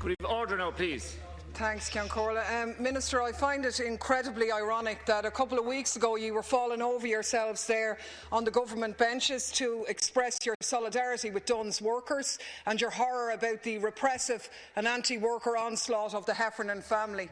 Could we have order now, please? Thanks, Ceann Comhairle. Minister, I find it incredibly ironic that a couple of weeks ago you were falling over yourselves there on the government benches to express your solidarity with Dunn's workers and your horror about the repressive and anti-worker onslaught of the Heffernan family.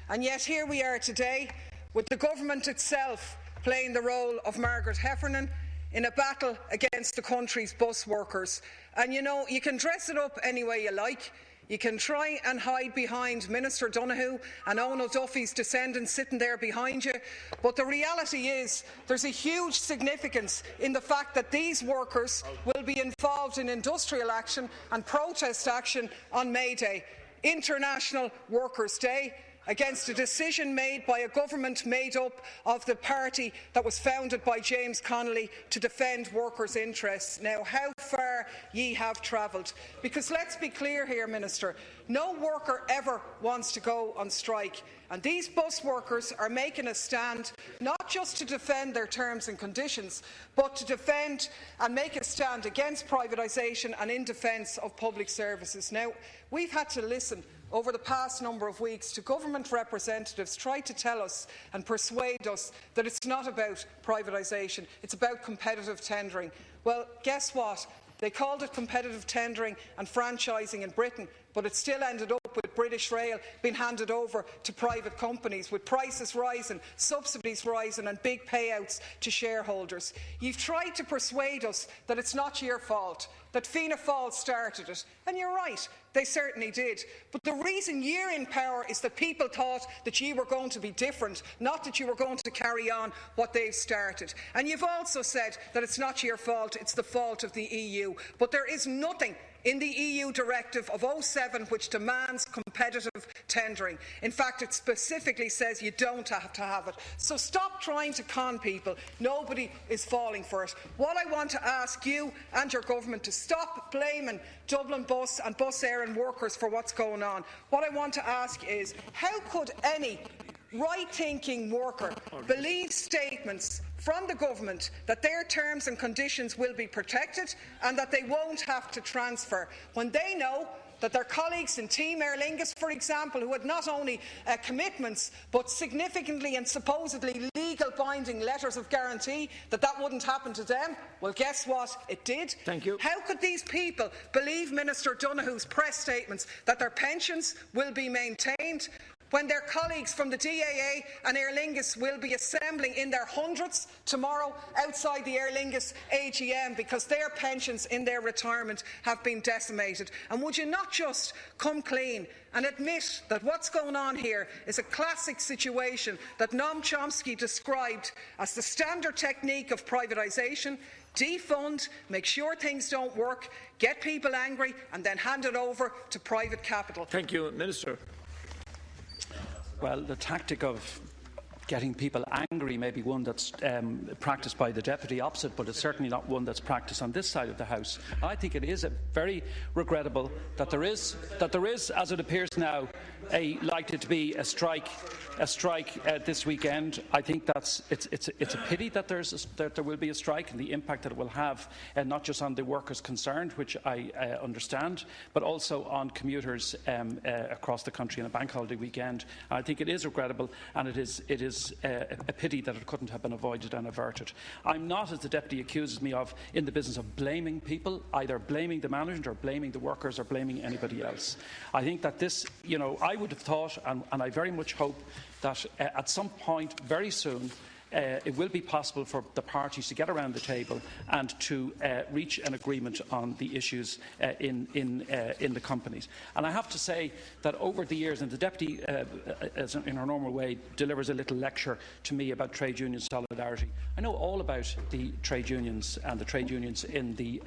And yet here we are today with the government itself playing the role of Margaret Heffernan in a battle against the country's bus workers. And you know, you can dress it up any way you like. You can try and hide behind Minister Donoghue and Eoin O'Duffy's descendants sitting there behind you, but the reality is there's a huge significance in the fact that these workers will be involved in industrial action and protest action on May Day, International Workers' Day, against a decision made by a government made up of the party that was founded by James Connolly to defend workers' interests. Now, how far ye have travelled. Because let's be clear here, Minister, no worker ever wants to go on strike. And these bus workers are making a stand not just to defend their terms and conditions, but to defend and make a stand against privatisation and in defence of public services. Now, we've had to listen over the past number of weeks to government representatives try to tell us and persuade us that it's not about privatisation, it's about competitive tendering. Well, guess what? They called it competitive tendering and franchising in Britain, but it still ended up with British Rail being handed over to private companies, with prices rising, subsidies rising and big payouts to shareholders. You've tried to persuade us that it's not your fault, that Fianna Fáil started it, and you're right, they certainly did. But the reason you're in power is that people thought that you were going to be different, not that you were going to carry on what they've started. And you've also said that it's not your fault, it's the fault of the EU. But there is nothing in the EU Directive of 07 which demands competitive tendering. In fact, it specifically says you don't have to have it. So stop trying to con people. Nobody is falling for it. What I want to ask you and your government to stop blaming Dublin Bus and Bus Éireann workers for what's going on. What I want to ask is, how could any right-thinking worker believe statements from the government that their terms and conditions will be protected and that they won't have to transfer, when they know that their colleagues in Team Aer Lingus, for example, who had not only commitments but significantly and supposedly legal binding letters of guarantee that wouldn't happen to them? Well, guess what? It did. Thank you. How could these people believe Minister Donoghue's press statements that their pensions will be maintained, when their colleagues from the DAA and Aer Lingus will be assembling in their hundreds tomorrow outside the Aer Lingus AGM because their pensions in their retirement have been decimated? And would you not just come clean and admit that what's going on here is a classic situation that Noam Chomsky described as the standard technique of privatisation: defund, make sure things don't work, get people angry and then hand it over to private capital? Thank you, Minister. Well, the tactic of getting people angry may be one that's practised by the deputy opposite, but it's certainly not one that's practised on this side of the House. I think it is very regrettable that there is, as it appears now, likely to be a strike this weekend. I think it's a pity that there will be a strike and the impact that it will have, not just on the workers concerned, which I understand, but also on commuters across the country on a bank holiday weekend. I think it is regrettable, and it is a pity that it couldn't have been avoided and averted. I'm not, as the deputy accuses me of, in the business of blaming people, either blaming the management or blaming the workers or blaming anybody else. I think that this, I would have thought, and I very much hope that at some point very soon it will be possible for the parties to get around the table and to reach an agreement on the issues in the companies. And I have to say that over the years, and the deputy, as in her normal way, delivers a little lecture to me about trade union solidarity. I know all about the trade unions and the trade unions in the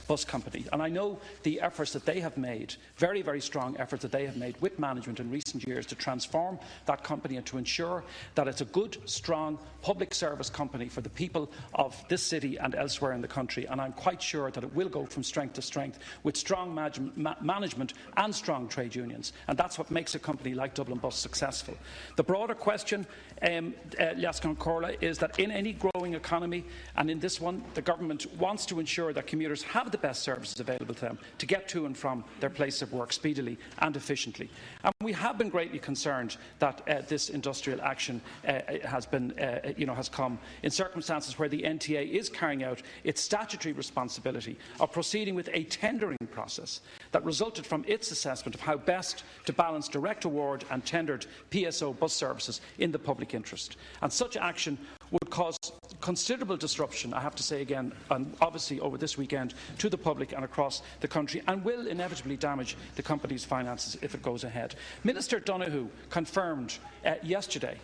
bus company, and I know the efforts that they have made, very, very strong efforts that they have made with management in recent years to transform that company and to ensure that it's a good, strong, public service company for the people of this city and elsewhere in the country, and I'm quite sure that it will go from strength to strength with strong management and strong trade unions, and that's what makes a company like Dublin Bus successful. The broader question, Leascan Corla, is that in any growing economy, and in this one, the government wants to ensure that commuters have the best services available to them to get to and from their place of work speedily and efficiently. And we have been greatly concerned that this industrial action has come in circumstances where the NTA is carrying out its statutory responsibility of proceeding with a tendering process that resulted from its assessment of how best to balance direct award and tendered PSO bus services in the public interest. And such action would cause considerable disruption, I have to say again, and obviously over this weekend, to the public and across the country, and will inevitably damage the company's finances if it goes ahead. Minister Donoghue confirmed yesterday,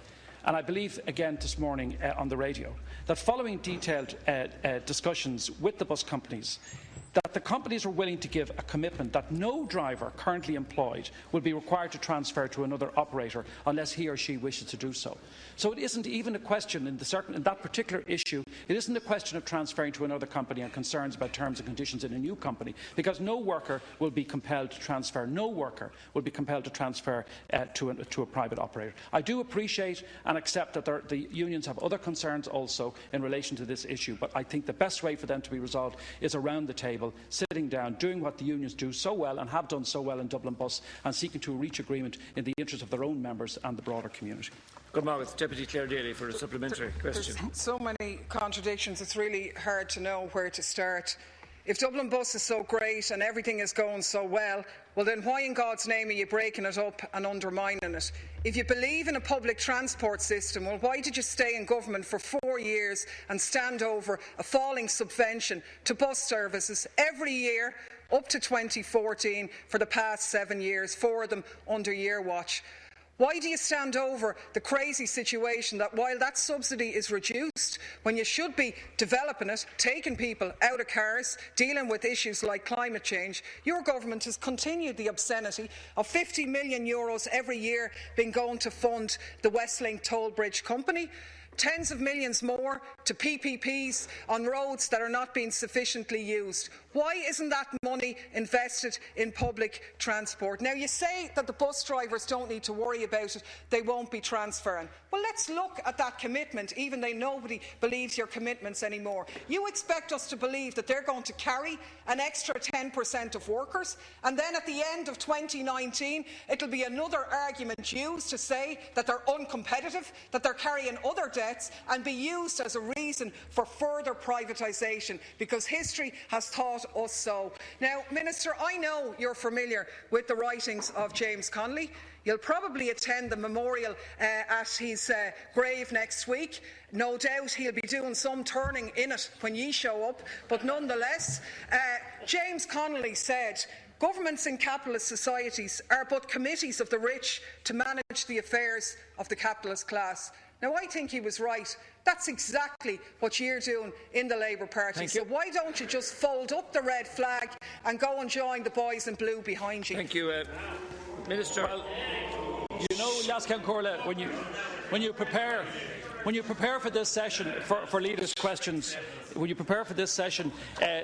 and I believe again this morning on the radio, that following detailed discussions with the bus companies, that the companies were willing to give a commitment that no driver currently employed will be required to transfer to another operator unless he or she wishes to do so. So it isn't even a question in that particular issue, it isn't a question of transferring to another company and concerns about terms and conditions in a new company, because no worker will be compelled to transfer. No worker will be compelled to transfer to a private operator. I do appreciate and accept that the unions have other concerns also in relation to this issue, but I think the best way for them to be resolved is around the table, sitting down, doing what the unions do so well and have done so well in Dublin Bus, and seeking to reach agreement in the interest of their own members and the broader community. Good morning, Deputy Clare Daly for a supplementary question. There's so many contradictions, it's really hard to know where to start. If Dublin Bus is so great and everything is going so well, well then why in God's name are you breaking it up and undermining it? If you believe in a public transport system, well why did you stay in government for 4 years and stand over a falling subvention to bus services every year up to 2014 for the past 7 years, 4 of them under your watch? Why do you stand over the crazy situation that while that subsidy is reduced, when you should be developing it, taking people out of cars, dealing with issues like climate change, your government has continued the obscenity of €50 million every year being going to fund the Westlink Toll Bridge Company, tens of millions more to PPPs on roads that are not being sufficiently used. Why isn't that money invested in public transport? Now, you say that the bus drivers don't need to worry about it, they won't be transferring. Well, let's look at that commitment, even though nobody believes your commitments anymore. You expect us to believe that they're going to carry an extra 10% of workers, and then at the end of 2019, it'll be another argument used to say that they're uncompetitive, that they're carrying other debts, and be used as a reason for further privatisation, because history has taught us so. Now, Minister, I know you're familiar with the writings of James Connolly. You'll probably attend the memorial at his grave next week. No doubt he'll be doing some turning in it when ye show up, but nonetheless, James Connolly said, "Governments in capitalist societies are but committees of the rich to manage the affairs of the capitalist class." Now, I think he was right. That's exactly what you're doing in the Labour Party. So why don't you just fold up the red flag and go and join the boys in blue behind you? Thank you, Minister. Well, you know, Leascan Corla, when you prepare for this session for leaders' questions, when you prepare for this session,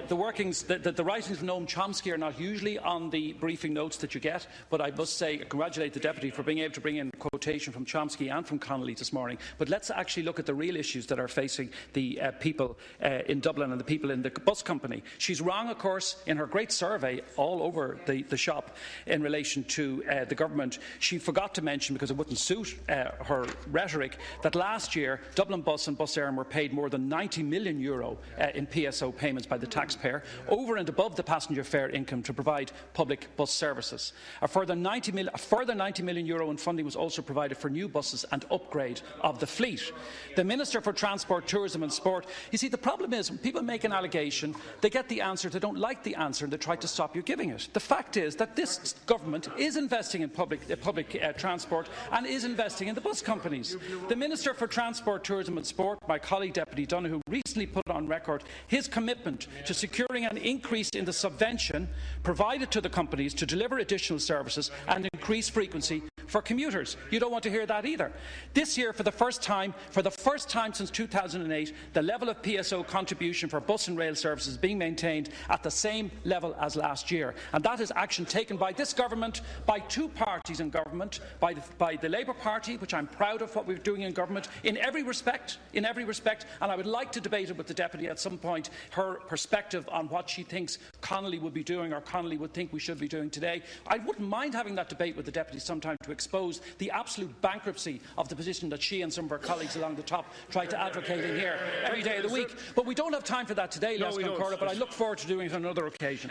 the writings of Noam Chomsky are not usually on the briefing notes that you get, but I must say, congratulate the Deputy for being able to bring in a quotation from Chomsky and from Connolly this morning. But let's actually look at the real issues that are facing the people in Dublin and the people in the bus company. She's wrong, of course, in her great survey all over the shop in relation to the government. She forgot to mention, because it wouldn't suit her rhetoric, that last year Dublin Bus and Bus Éireann were paid more than €90 million in PSO payments by the taxpayer, over and above the passenger fare income, to provide public bus services. A further €90 million in funding was also provided for new buses and upgrade of the fleet. The Minister for Transport, Tourism and Sport, you see, the problem is when people make an allegation, they get the answer, they don't like the answer, and they try to stop you giving it. The fact is that this government is investing in public transport and is investing in the bus companies. The Minister for Transport, Tourism and Sport, my colleague Deputy Donoghue, recently put on on record his commitment to securing an increase in the subvention provided to the companies to deliver additional services and increase frequency for commuters. You don't want to hear that either. This year, for the first time since 2008, the level of PSO contribution for bus and rail services is being maintained at the same level as last year. And that is action taken by this government, by two parties in government, by the Labour Party, which I'm proud of what we're doing in government, in every respect, and I would like to debate it with the Deputy at some point, her perspective on what she thinks Connolly would be doing or Connolly would think we should be doing today. I wouldn't mind having that debate with the Deputy sometime to expose the absolute bankruptcy of the position that she and some of her colleagues along the top try to advocate in here every day of the week. But we don't have time for that today, Les Concorde, but I look forward to doing it on another occasion.